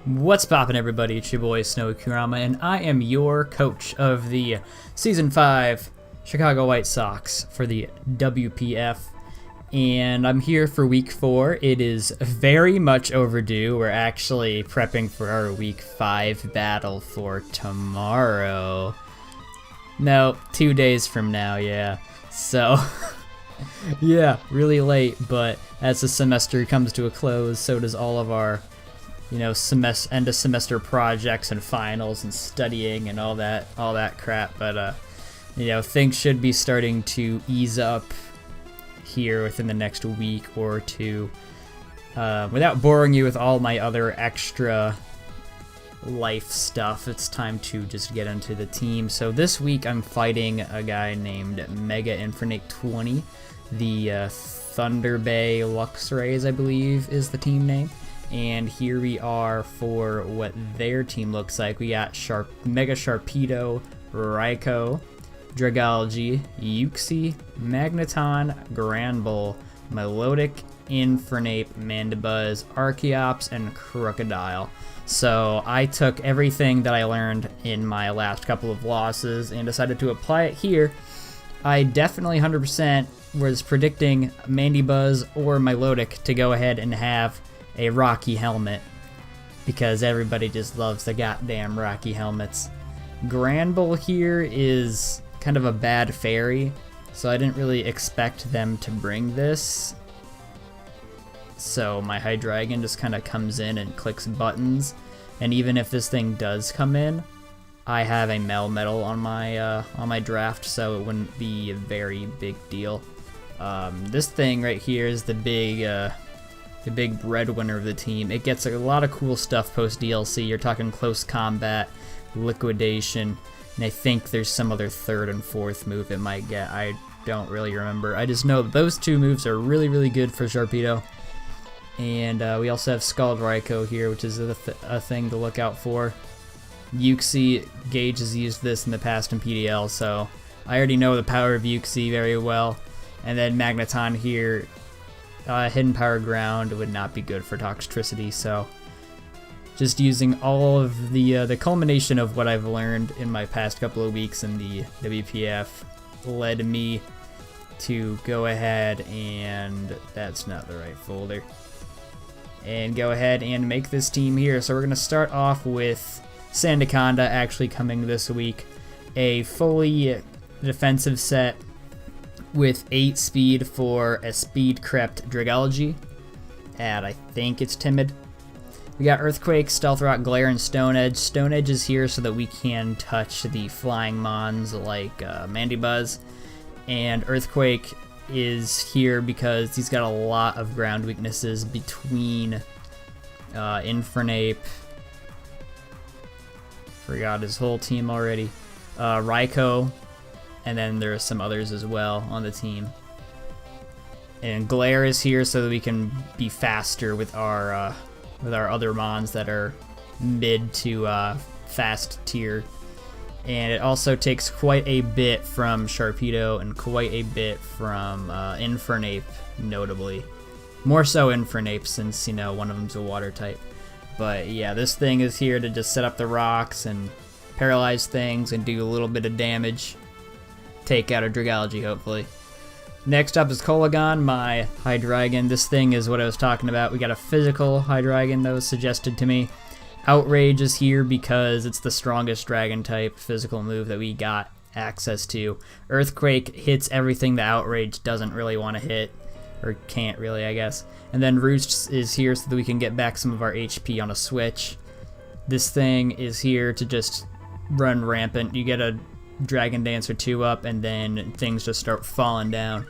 What's poppin', everybody? It's your boy SnowyKurama, and I am your coach of the Season 5 Chicago White Sox for the WPF, and I'm here for Week 4. It is very much overdue. We're actually prepping for our Week 5 battle for tomorrow. No, 2 days from now, yeah. So, yeah, really late, but as the semester comes to a close, so does all of our end of semester projects and finals and studying and all that crap. But things should be starting to ease up here within the next week or two. Without boring you with all my other extra life stuff, it's time to just get into the team. So this week I'm fighting a guy named Mega Infernape 20, the Thunder Bay Luxrays, I believe is the team name. And here we are for what their team looks like. We got Mega Sharpedo, Raikou, Dragalge, Uxie, Magneton, Granbull, Melodic, Infernape, Mandibuzz, Archeops, and Crocodile. So I took everything that I learned in my last couple of losses and decided to apply it here. I definitely 100% was predicting Mandibuzz or Melodic to go ahead and have a Rocky helmet, because everybody just loves the goddamn Rocky helmets. Granbull here is kind of a bad fairy, so I didn't really expect them to bring this. So my HYDREIGON just kind of comes in and clicks buttons, and even if this thing does come in, I have a Melmetal on my draft, so it wouldn't be a very big deal. This thing right here is the big breadwinner of the team. It gets a lot of cool stuff post DLC. You're talking close combat, liquidation, and I think there's some other third and fourth move it might get. I don't really remember. I just know those two moves are really, really good for Sharpedo. And we also have Scald Raikou here, which is a thing to look out for. Uxie, Gage has used this in the past in PDL, so I already know the power of Uxie very well. And then Magneton here, Hidden Power Ground would not be good for Toxtricity, so just using all of the culmination of what I've learned in my past couple of weeks in the WPF led me to go ahead and, that's not the right folder, and go ahead and make this team here. So we're going to start off with Sandaconda actually coming this week, a fully defensive set with 8 speed for a speed-crept Dragalge, and I think it's timid. We got Earthquake, Stealth Rock, Glare, and Stone Edge. Stone Edge is here so that we can touch the flying mons like Mandibuzz, and Earthquake is here because he's got a lot of ground weaknesses between Infernape, forgot his whole team already, Raikou, and then there are some others as well on the team. And Glare is here so that we can be faster with our other mons that are mid to fast tier. And it also takes quite a bit from Sharpedo and quite a bit from Infernape, notably. More so Infernape, since one of them's a water type. But yeah, this thing is here to just set up the rocks and paralyze things and do a little bit of damage. Take out a Dragalge, hopefully. Next up is Kolagon, my HYDREIGON. This thing is what I was talking about. We got a physical HYDREIGON that was suggested to me. Outrage is here because it's the strongest dragon type physical move that we got access to. Earthquake hits everything the Outrage doesn't really want to hit, or can't really, I guess. And then Roost is here so that we can get back some of our HP on a switch. This thing is here to just run rampant. You get a Dragon Dance or 2 up, and then things just start falling down.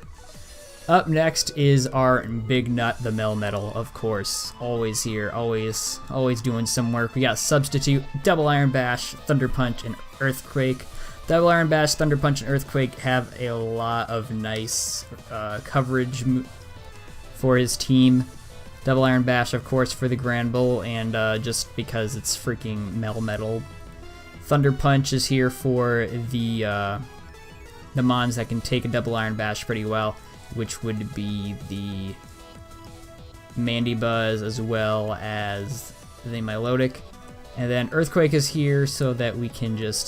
Up next is our big nut, the Melmetal, of course. Always here, always doing some work. We got Substitute, Double Iron Bash, Thunder Punch, and Earthquake. Double Iron Bash, Thunder Punch, and Earthquake have a lot of nice coverage for his team. Double Iron Bash, of course, for the Granbull, and just because it's freaking Melmetal. Thunder Punch is here for the mons that can take a Double Iron Bash pretty well, which would be the Mandibuzz as well as the Milotic. And then Earthquake is here so that we can just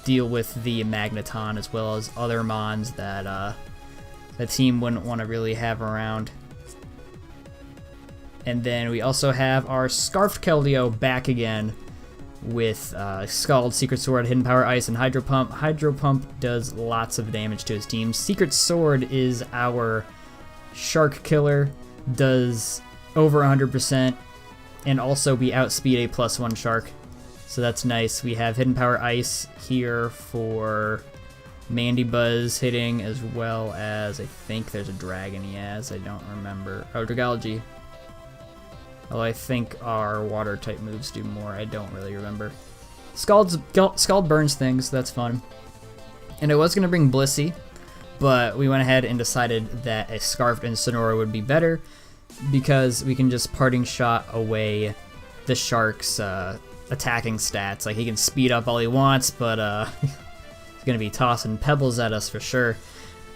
deal with the Magneton as well as other mons that the team wouldn't want to really have around. And then we also have our Scarfed Keldeo back again with Scald, Secret Sword, Hidden Power Ice, and Hydro Pump. Hydro Pump does lots of damage to his team. Secret Sword is our Shark Killer, does over 100%, and also we outspeed a +1 Shark, so that's nice. We have Hidden Power Ice here for Mandibuzz hitting, as well as I think there's a dragon he has, I don't remember. Oh, Dragology. Although I think our water type moves do more, I don't really remember. Scald burns things, that's fun. And I was going to bring Blissey, but we went ahead and decided that a Scarfed Incineroar would be better because we can just Parting Shot away the Shark's attacking stats. Like, he can speed up all he wants, but he's going to be tossing pebbles at us for sure.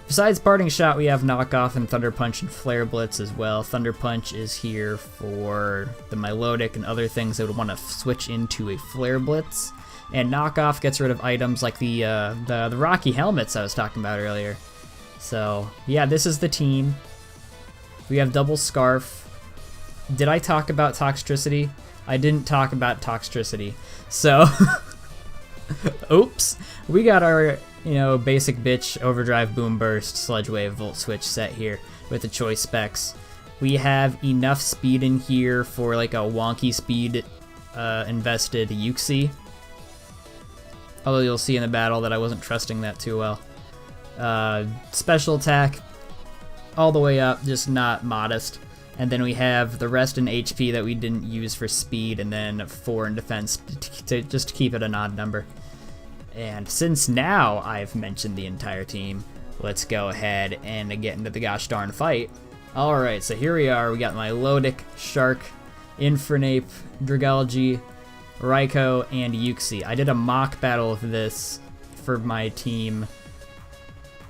Besides Parting Shot, we have Knockoff and Thunder Punch and Flare Blitz as well. Thunder Punch is here for the Milotic and other things that would want to switch into a Flare Blitz. And Knockoff gets rid of items like the Rocky helmets I was talking about earlier. So, yeah, this is the team. We have Double Scarf. Did I talk about Toxtricity? I didn't talk about Toxtricity. So, oops. We got our, basic bitch Overdrive, Boom Burst, Sludge Wave, Volt Switch set here with the choice specs. We have enough speed in here for like a wonky speed invested Uxie. Although you'll see in the battle that I wasn't trusting that too well. Special attack all the way up, just not modest. And then we have the rest in HP that we didn't use for speed, and then 4 in defense just to keep it an odd number. And since now I've mentioned the entire team, let's go ahead and get into the gosh darn fight. Alright, so here we are. We got Milotic, Shark, Infernape, Dragology, Raikou, and Uxie. I did a mock battle of this for my team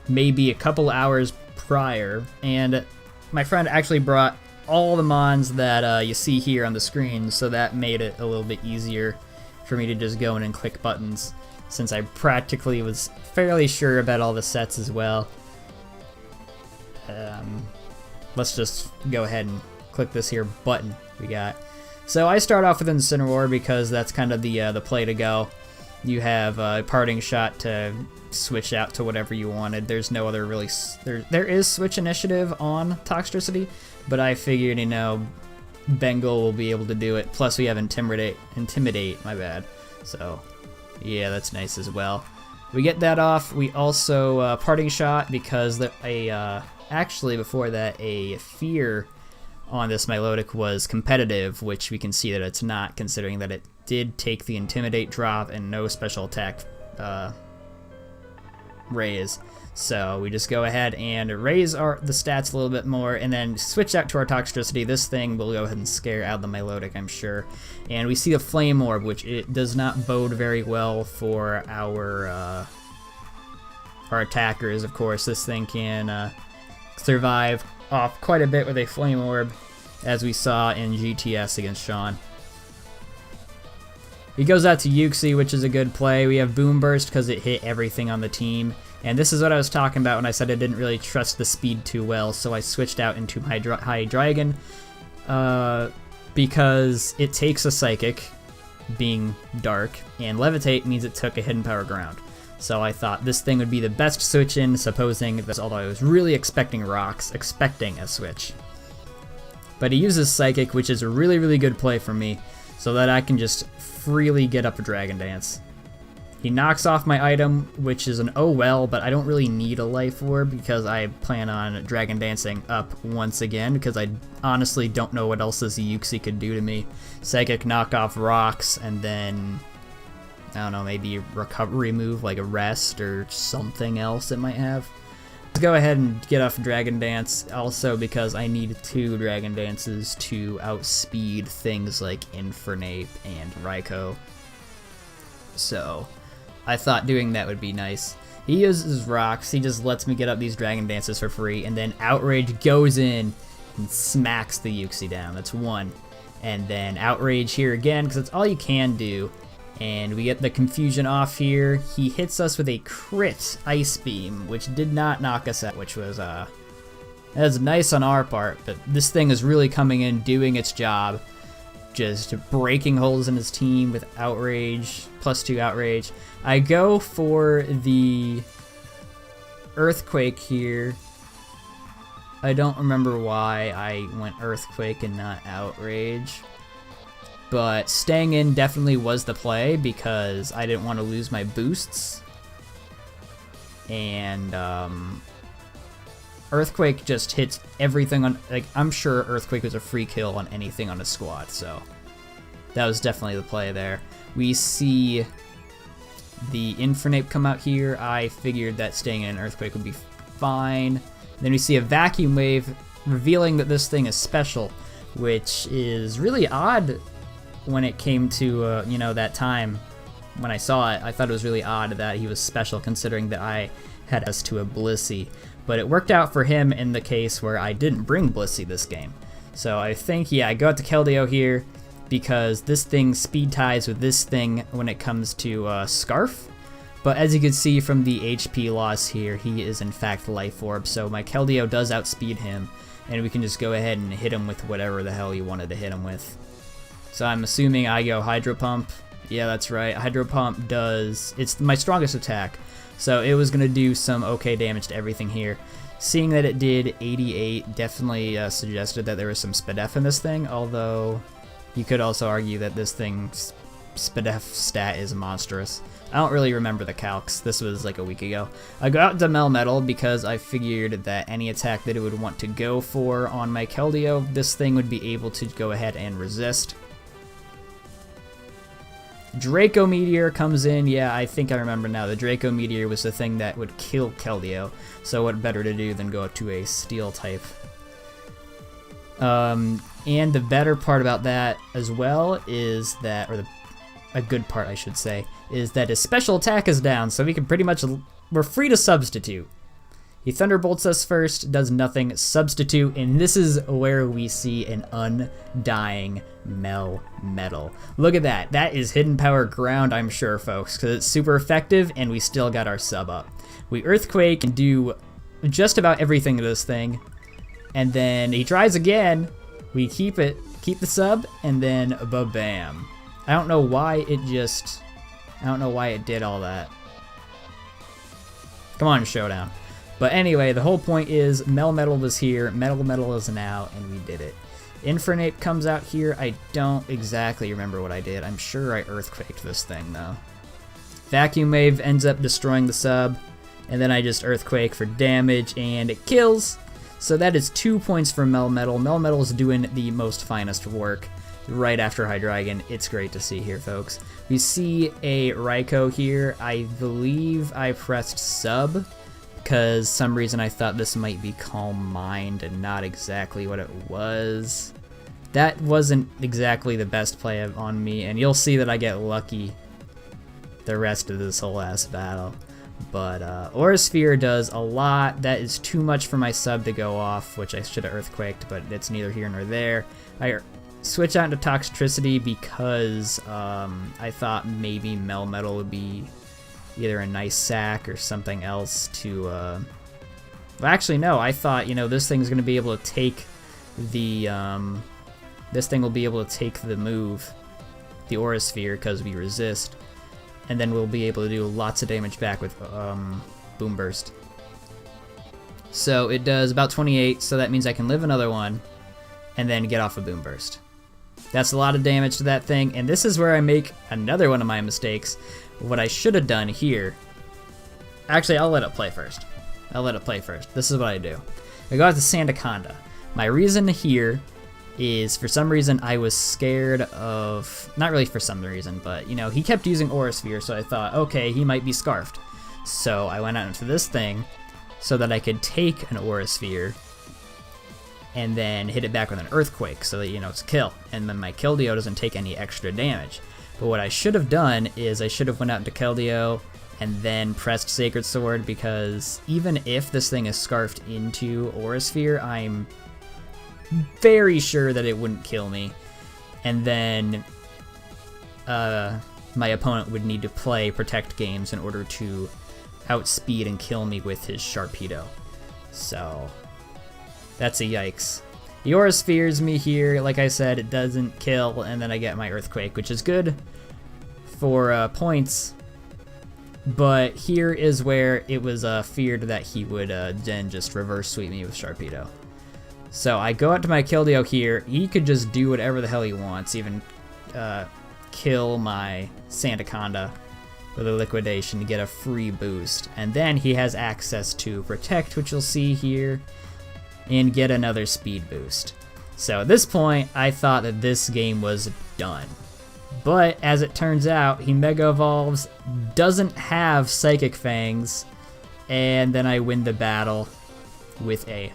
maybe a couple hours prior, and my friend actually brought all the mons that you see here on the screen, so that made it a little bit easier for me to just go in and click buttons, since I practically was fairly sure about all the sets as well. Let's just go ahead and click this here button we got. So I start off with Incineroar because that's kind of the play to go. You have a Parting Shot to switch out to whatever you wanted. There's no other really... There is Switch Initiative on Toxtricity, but I figured, Bengal will be able to do it. Plus we have Intimidate, my bad. So, yeah, that's nice as well. We get that off. We also Parting Shot because actually before that a Fear on this Milotic was competitive, which we can see that it's not, considering that it did take the Intimidate drop and no special attack raise. So we just go ahead and raise the stats a little bit more and then switch out to our Toxtricity. This thing will go ahead and scare out the Milotic, I'm sure. And we see the Flame Orb, which it does not bode very well for our attackers, of course. This thing can survive off quite a bit with a Flame Orb, as we saw in GTS against Sean. He goes out to Uxie, which is a good play. We have Boom Burst because it hit everything on the team. And this is what I was talking about when I said I didn't really trust the speed too well, so I switched out into HYDREIGON because it takes a Psychic, being dark, and Levitate means it took a Hidden Power Ground. So I thought this thing would be the best switch in, supposing that, although I was really expecting rocks, expecting a switch. But he uses Psychic, which is a really, really good play for me, so that I can just freely get up a Dragon Dance. He knocks off my item, which is an oh well, but I don't really need a Life Orb because I plan on Dragon Dancing up once again, because I honestly don't know what else this Uxie could do to me. Psychic knock off rocks, and then, I don't know, maybe a recovery move like a rest or something else it might have. Let's go ahead and get off Dragon Dance, also because I need 2 Dragon Dances to outspeed things like Infernape and Raikou. So I thought doing that would be nice. He uses rocks, he just lets me get up these Dragon Dances for free, and then Outrage goes in and smacks the Uxie down. That's 1. And then Outrage here again, because that's all you can do. And we get the confusion off here. He hits us with a crit Ice Beam, which did not knock us out, which was that was nice on our part, but this thing is really coming in, doing its job. Just breaking holes in his team with Outrage, +2 Outrage. I go for the Earthquake here. I don't remember why I went Earthquake and not Outrage. But staying in definitely was the play because I didn't want to lose my boosts. And Earthquake just hits everything on, like, I'm sure Earthquake was a free kill on anything on a squad, so that was definitely the play there. We see the Infernape come out here. I figured that staying in Earthquake would be fine. Then we see a Vacuum Wave revealing that this thing is special, which is really odd when it came to, you know, that time when I saw it. I thought it was really odd that he was special considering that I had us to a Blissey. But it worked out for him in the case where I didn't bring Blissey this game. So I think, yeah, I go out to Keldeo here because this thing speed ties with this thing when it comes to Scarf. But as you can see from the HP loss here, he is in fact Life Orb. So my Keldeo does outspeed him, and we can just go ahead and hit him with whatever the hell you wanted to hit him with. So I'm assuming I go Hydro Pump. Yeah, that's right. Hydro Pump does, it's my strongest attack. So it was going to do some okay damage to everything here. Seeing that it did 88 definitely suggested that there was some SPDF in this thing, although you could also argue that this thing's SPDF stat is monstrous. I don't really remember the calcs. This was like a week ago. I go out to Melmetal because I figured that any attack that it would want to go for on my Keldeo, this thing would be able to go ahead and resist. Draco Meteor comes in. Yeah, I think I remember now. The Draco Meteor was the thing that would kill Keldeo, so what better to do than go to a Steel type. And the better part about that as well is that, or a good part I should say, is that his special attack is down, so we can pretty much, we're free to substitute. He Thunderbolts us first, does nothing, substitute, and this is where we see an undying Melmetal. Look at that. That is hidden power ground, I'm sure, folks, because it's super effective, and we still got our sub up. We Earthquake and do just about everything to this thing, and then he tries again. We keep the sub, and then ba-bam. I don't know why it did all that. Come on, Showdown. But anyway, the whole point is Melmetal was here, Melmetal is now, and we did it. Infernape comes out here. I don't exactly remember what I did. I'm sure I Earthquaked this thing, though. Vacuum Wave ends up destroying the sub, and then I just Earthquake for damage, and it kills. So that is 2 points for Melmetal. Melmetal is doing the most finest work right after HYDREIGON. It's great to see here, folks. We see a Raikou here. I believe I pressed sub, because some reason I thought this might be Calm Mind and not exactly what it was. That wasn't exactly the best play on me, and you'll see that I get lucky the rest of this whole ass battle. But Aura Sphere does a lot. That is too much for my sub to go off, which I should have Earthquaked, but it's neither here nor there. I switch out into Toxtricity because I thought maybe Melmetal would be either a nice sack or something else to, well, actually no, I thought, you know, this thing's going to be able to take the, this thing will be able to take the move, the Aura Sphere, because we resist, and then we'll be able to do lots of damage back with, Boom Burst. So it does about 28, so that means I can live another one, and then get off a Boom Burst. That's a lot of damage to that thing, and this is where I make another one of my mistakes. What I should have done here, actually I'll let it play first. This is what I do. I go out to Sandaconda. My reason here is for some reason I was scared of, not really for some reason, but you know, he kept using Aura Sphere, so I thought, okay, he might be Scarfed. So I went out into this thing so that I could take an Aura Sphere and then hit it back with an Earthquake so that, you know, it's a kill. And then my Keldeo doesn't take any extra damage. But what I should have done is I should have went out into Keldeo and then pressed Sacred Sword, because even if this thing is scarfed into Aura Sphere, I'm very sure that it wouldn't kill me. and then my opponent would need to play protect games in order to outspeed and kill me with his Sharpedo. So that's a yikes. The Aura Spheres me here. Like I said, it doesn't kill, and then I get my Earthquake, which is good for points. But here is where it was feared that he would then just reverse sweep me with Sharpedo. So I go out to my Keldeo here. He could just do whatever the hell he wants, even kill my Sandaconda with a Liquidation to get a free boost. And then he has access to Protect, which you'll see here, and get another speed boost. So at this point, I thought that this game was done. But as it turns out, he Mega Evolves, doesn't have Psychic Fangs, and then I win the battle with a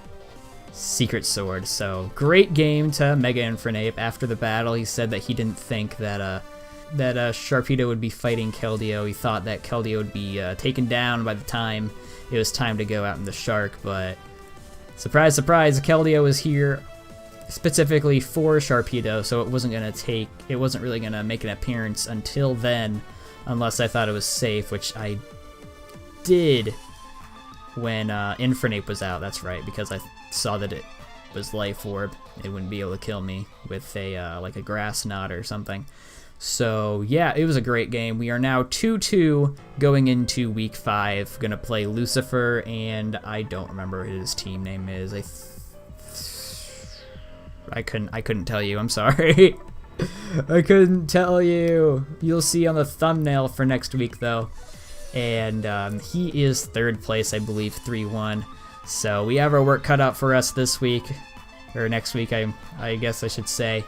Secret Sword. So great game to Mega Infernape. After the battle, he said that he didn't think that Sharpedo would be fighting Keldeo. He thought that Keldeo would be taken down by the time it was time to go out in the Shark, but surprise, surprise, Keldeo was here specifically for Sharpedo, so it wasn't really gonna make an appearance until then, unless I thought it was safe, which I did when Infernape was out. That's right, because I saw that it was Life Orb. It wouldn't be able to kill me with a like a Grass Knot or something. So yeah, it was a great game. We are now 2-2 going into week 5. Gonna play Lucifer, and I don't remember what his team name is. I couldn't tell you. I'm sorry. I couldn't tell you. You'll see on the thumbnail for next week though. And he is 3rd place, I believe, 3-1. So we have our work cut out for us this week, or next week, I guess I should say.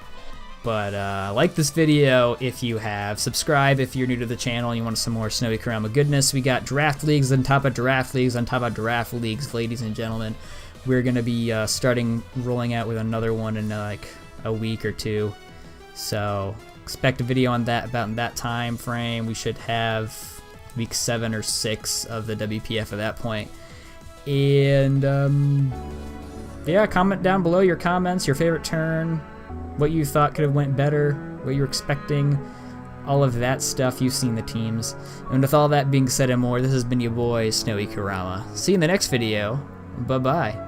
But like this video if you have, subscribe if you're new to the channel and you want some more SnowyKurama goodness. We got draft leagues on top of draft leagues on top of draft leagues, ladies and gentlemen. We're gonna be rolling out with another one in like a week or 2. So expect a video on that about in that time frame. We should have week 7 or 6 of the WPF at that point. And yeah, comment down below your comments, your favorite turn, what you thought could have went better, what you were expecting, all of that stuff. You've seen the teams. And with all that being said and more, this has been your boy, SnowyKurama. See you in the next video. Bye-bye.